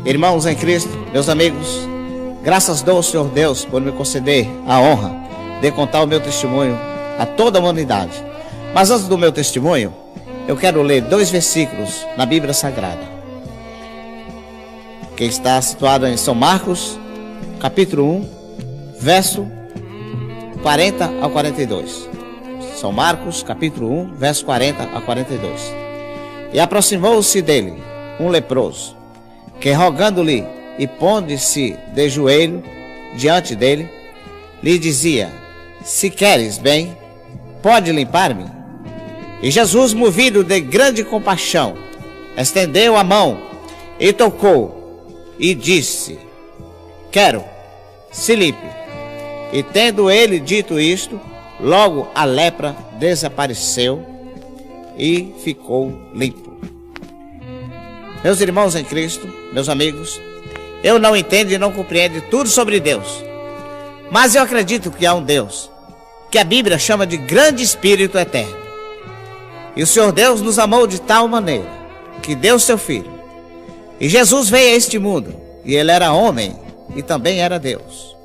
Irmãos em Cristo, meus amigos, graças dou ao Senhor Deus por me conceder a honra de contar o meu testemunho a toda a humanidade. Mas antes do meu testemunho, eu quero ler 2 versículos na Bíblia Sagrada, que está situado em São Marcos, capítulo 1, verso 40 ao 42. São Marcos, capítulo 1, verso 40 a 42. E aproximou-se dele um leproso, que rogando-lhe e pondo-se de joelho diante dele, lhe dizia: se queres bem, pode limpar-me? E Jesus, movido de grande compaixão, estendeu a mão e tocou, e disse: quero, se limpe. E tendo ele dito isto, logo a lepra desapareceu e ficou limpo. Meus irmãos em Cristo, meus amigos, eu não entendo e não compreendo tudo sobre Deus, mas eu acredito que há um Deus que a Bíblia chama de grande Espírito eterno. E o Senhor Deus nos amou de tal maneira que deu seu Filho. E Jesus veio a este mundo, e ele era homem e também era Deus.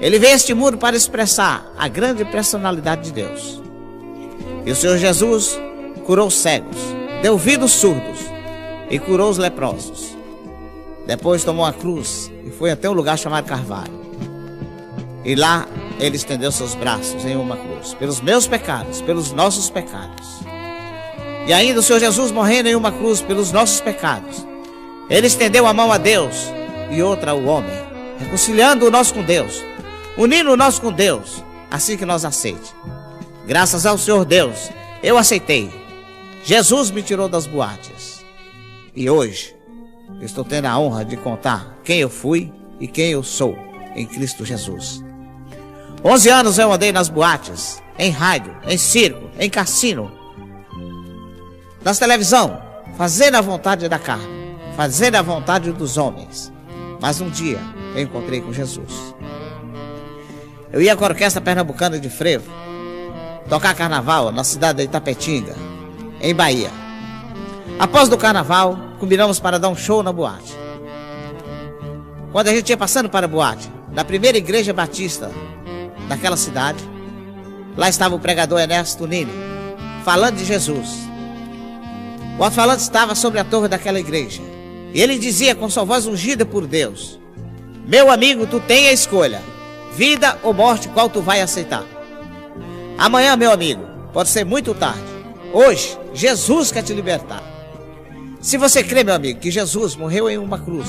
Ele veio a este mundo para expressar a grande personalidade de Deus. E o Senhor Jesus curou cegos, deu ouvidos surdos e curou os leprosos. Depois tomou a cruz e foi até um lugar chamado Carvalho. E lá ele estendeu seus braços em uma cruz, pelos meus pecados, pelos nossos pecados. E ainda o Senhor Jesus morrendo em uma cruz pelos nossos pecados, ele estendeu a mão a Deus e outra ao homem, reconciliando o nosso com Deus, unindo o nosso com Deus, assim que nós aceitemos. Graças ao Senhor Deus, eu aceitei. Jesus me tirou das boates. E hoje, estou tendo a honra de contar quem eu fui e quem eu sou em Cristo Jesus. 11 anos eu andei nas boates, em rádio, em circo, em cassino, nas televisão, fazendo a vontade da carne, fazendo a vontade dos homens. Mas um dia eu encontrei com Jesus. Eu ia com a Orquestra Pernambucana de Frevo tocar carnaval na cidade de Itapetinga, em Bahia. Após do carnaval, combinamos para dar um show na boate. Quando a gente ia passando para a boate, na primeira igreja batista daquela cidade, lá estava o pregador Ernesto Nini, falando de Jesus. O alto-falante estava sobre a torre daquela igreja, e ele dizia com sua voz ungida por Deus: meu amigo, tu tem a escolha, vida ou morte, qual tu vai aceitar? Amanhã, meu amigo, pode ser muito tarde. Hoje, Jesus quer te libertar. Se você crê, meu amigo, que Jesus morreu em uma cruz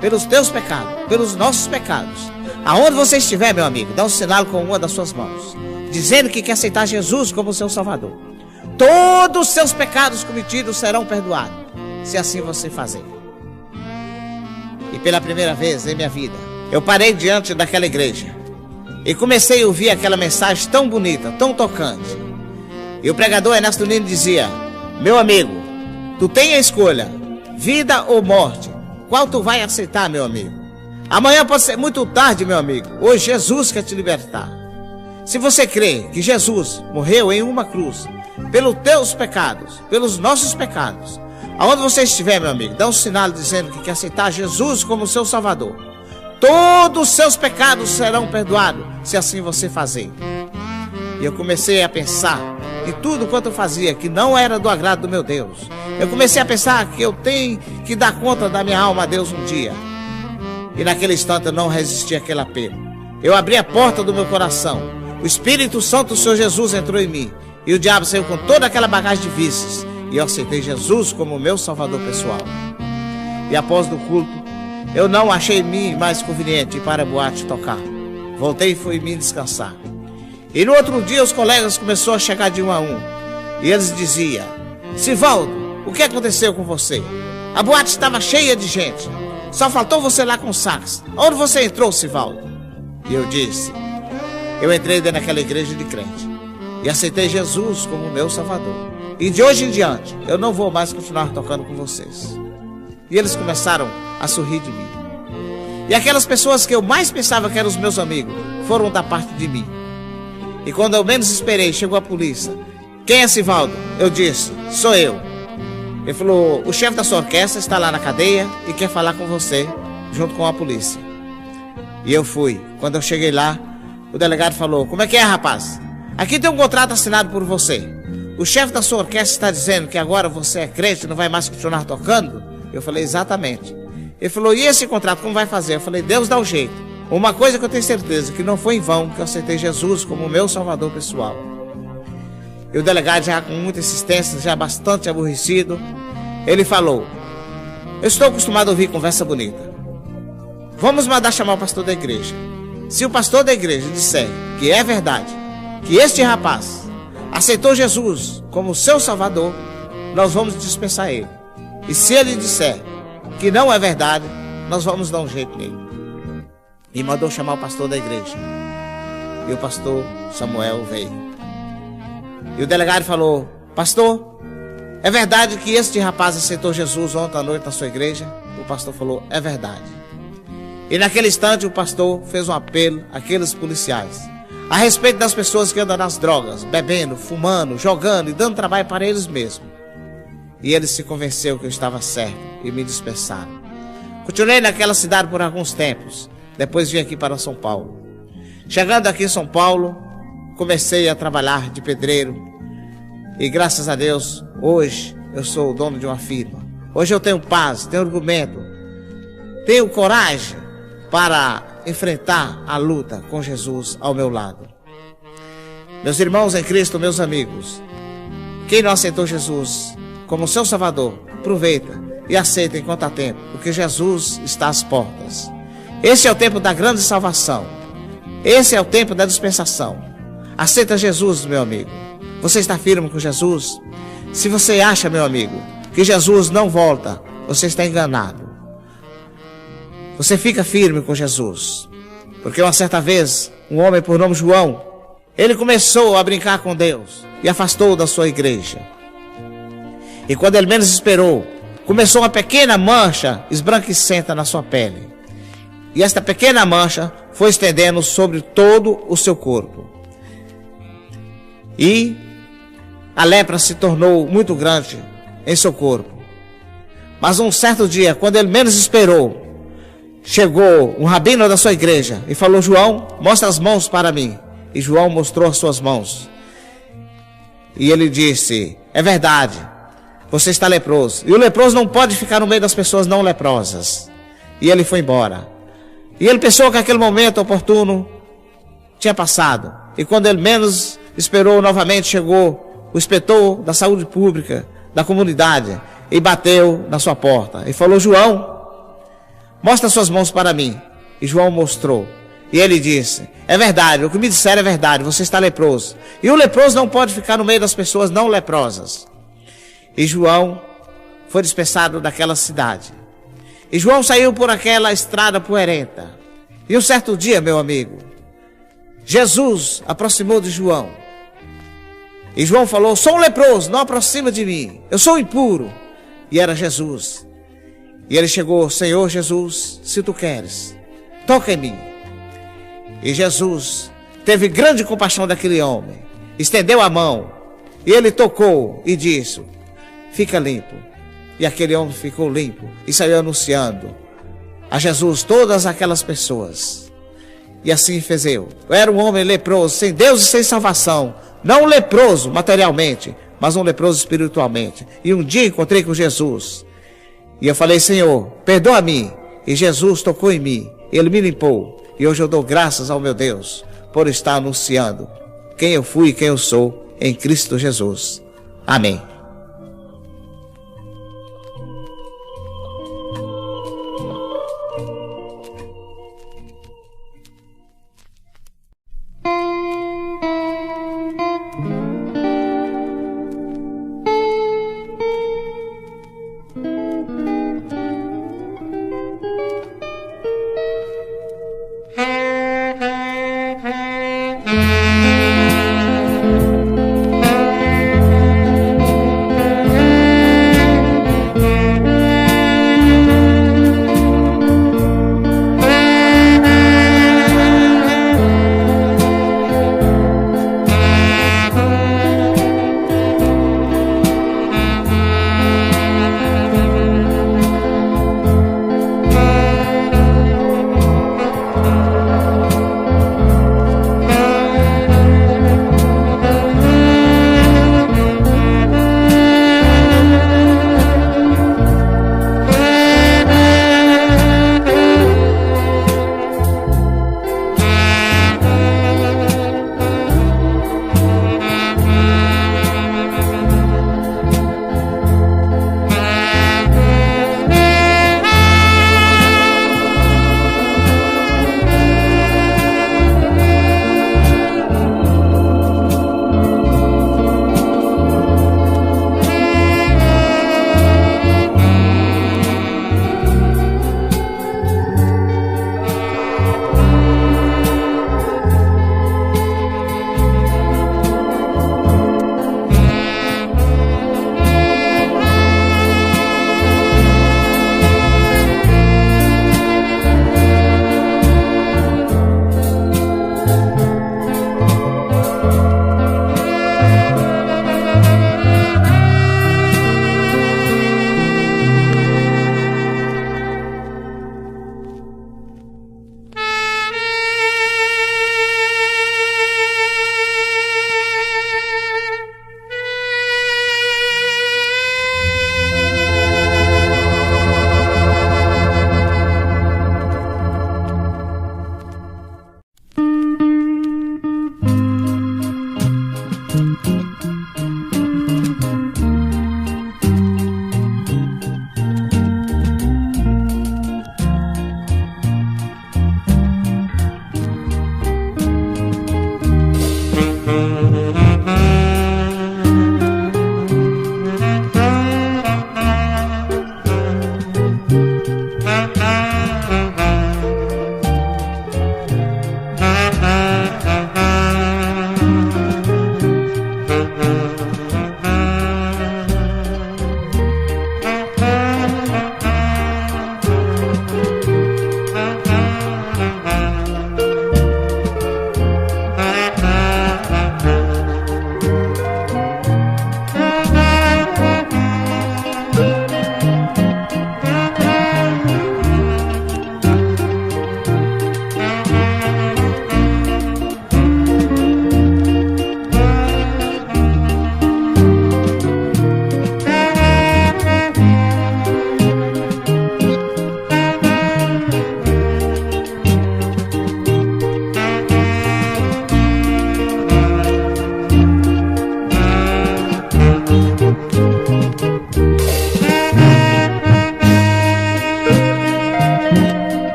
pelos teus pecados, pelos nossos pecados, aonde você estiver, meu amigo, dá um sinal com uma das suas mãos, dizendo que quer aceitar Jesus como seu Salvador. Todos os seus pecados cometidos serão perdoados, se assim você fazer. E pela primeira vez em minha vida, eu parei diante daquela igreja e comecei a ouvir aquela mensagem tão bonita, tão tocante. E o pregador Ernesto Nini dizia: meu amigo, tu tem a escolha, vida ou morte, qual tu vai aceitar, meu amigo? Amanhã pode ser muito tarde, meu amigo. Hoje Jesus quer te libertar. Se você crê que Jesus morreu em uma cruz pelos teus pecados, pelos nossos pecados, aonde você estiver, meu amigo, dá um sinal dizendo que quer aceitar Jesus como seu Salvador. Todos os seus pecados serão perdoados, se assim você fazer. E eu comecei a pensar em tudo quanto eu fazia que não era do agrado do meu Deus. Eu comecei a pensar que eu tenho que dar conta da minha alma a Deus um dia. E naquele instante eu não resisti àquele apelo. Eu abri a porta do meu coração. O Espírito Santo do Senhor Jesus entrou em mim. E o diabo saiu com toda aquela bagagem de vícios. E eu aceitei Jesus como meu Salvador pessoal. E após do culto, eu não achei em mim mais conveniente ir para a boate tocar. Voltei e fui me descansar. E no outro dia os colegas começaram a chegar de um a um. E eles diziam: Sivaldo, o que aconteceu com você? A boate estava cheia de gente. Só faltou você lá com o sax. Onde você entrou, Sivaldo? E eu disse: eu entrei dentro daquela igreja de crente e aceitei Jesus como meu Salvador. E de hoje em diante eu não vou mais continuar tocando com vocês. E eles começaram a sorrir de mim. E aquelas pessoas que eu mais pensava que eram os meus amigos foram da parte de mim. E quando eu menos esperei, chegou a polícia. Quem é Sivaldo? Eu disse: sou eu. Ele falou: o chefe da sua orquestra está lá na cadeia e quer falar com você, junto com a polícia. E eu fui. Quando eu cheguei lá, o delegado falou: como é que é, rapaz? Aqui tem um contrato assinado por você. O chefe da sua orquestra está dizendo que agora você é crente e não vai mais continuar tocando? Eu falei: exatamente. Ele falou: e esse contrato, como vai fazer? Eu falei: Deus dá o jeito. Uma coisa que eu tenho certeza, que não foi em vão que eu aceitei Jesus como meu salvador pessoal. E o delegado, já com muita insistência, já bastante aborrecido, ele falou: eu estou acostumado a ouvir conversa bonita. Vamos mandar chamar o pastor da igreja. Se o pastor da igreja disser que é verdade, que este rapaz aceitou Jesus como seu salvador, nós vamos dispensar ele. E se ele disser que não é verdade, nós vamos dar um jeito nele. E mandou chamar o pastor da igreja. E o pastor Samuel veio. E o delegado falou: pastor, é verdade que este rapaz aceitou Jesus ontem à noite na sua igreja? O pastor falou: é verdade. E naquele instante o pastor fez um apelo àqueles policiais a respeito das pessoas que andam nas drogas, bebendo, fumando, jogando e dando trabalho para eles mesmos. E ele se convenceu que eu estava certo e me dispersaram. Continuei naquela cidade por alguns tempos. Depois vim aqui para São Paulo. Chegando aqui em São Paulo, comecei a trabalhar de pedreiro. E graças a Deus, hoje eu sou o dono de uma firma. Hoje eu tenho paz, tenho argumento, tenho coragem para enfrentar a luta com Jesus ao meu lado. Meus irmãos em Cristo, meus amigos, quem não aceitou Jesus como seu Salvador, aproveita e aceita enquanto há tempo, porque Jesus está às portas. Esse é o tempo da grande salvação. Esse é o tempo da dispensação. Aceita Jesus, meu amigo. Você está firme com Jesus? Se você acha, meu amigo, que Jesus não volta, você está enganado. Você fica firme com Jesus. Porque uma certa vez, um homem por nome João, ele começou a brincar com Deus e afastou da sua igreja. E quando ele menos esperou, começou uma pequena mancha esbranquiçenta na sua pele. E esta pequena mancha foi estendendo sobre todo o seu corpo. E a lepra se tornou muito grande em seu corpo. Mas um certo dia, quando ele menos esperou, chegou um rabino da sua igreja e falou: João, mostra as mãos para mim. E João mostrou as suas mãos. E ele disse: é verdade, você está leproso. E o leproso não pode ficar no meio das pessoas não leprosas. E ele foi embora. E ele pensou que aquele momento oportuno tinha passado. E quando ele menos esperou, novamente chegou o inspetor da saúde pública da comunidade e bateu na sua porta. E falou: João, mostra suas mãos para mim. E João mostrou. E ele disse: é verdade, o que me disseram é verdade, você está leproso. E o leproso não pode ficar no meio das pessoas não leprosas. E João foi dispensado daquela cidade. E João saiu por aquela estrada poeirenta. E um certo dia, meu amigo, Jesus aproximou de João. E João falou: sou um leproso, não aproxima de mim, eu sou impuro. E era Jesus. E ele chegou: Senhor Jesus, se tu queres, toca em mim. E Jesus teve grande compaixão daquele homem, estendeu a mão, e ele tocou e disse: fica limpo. E aquele homem ficou limpo e saiu anunciando a Jesus todas aquelas pessoas. E assim fez eu. Eu era um homem leproso, sem Deus e sem salvação. Não um leproso materialmente, mas um leproso espiritualmente. E um dia encontrei com Jesus. E eu falei: Senhor, perdoa-me. E Jesus tocou em mim, Ele me limpou. E hoje eu dou graças ao meu Deus por estar anunciando quem eu fui e quem eu sou em Cristo Jesus. Amém.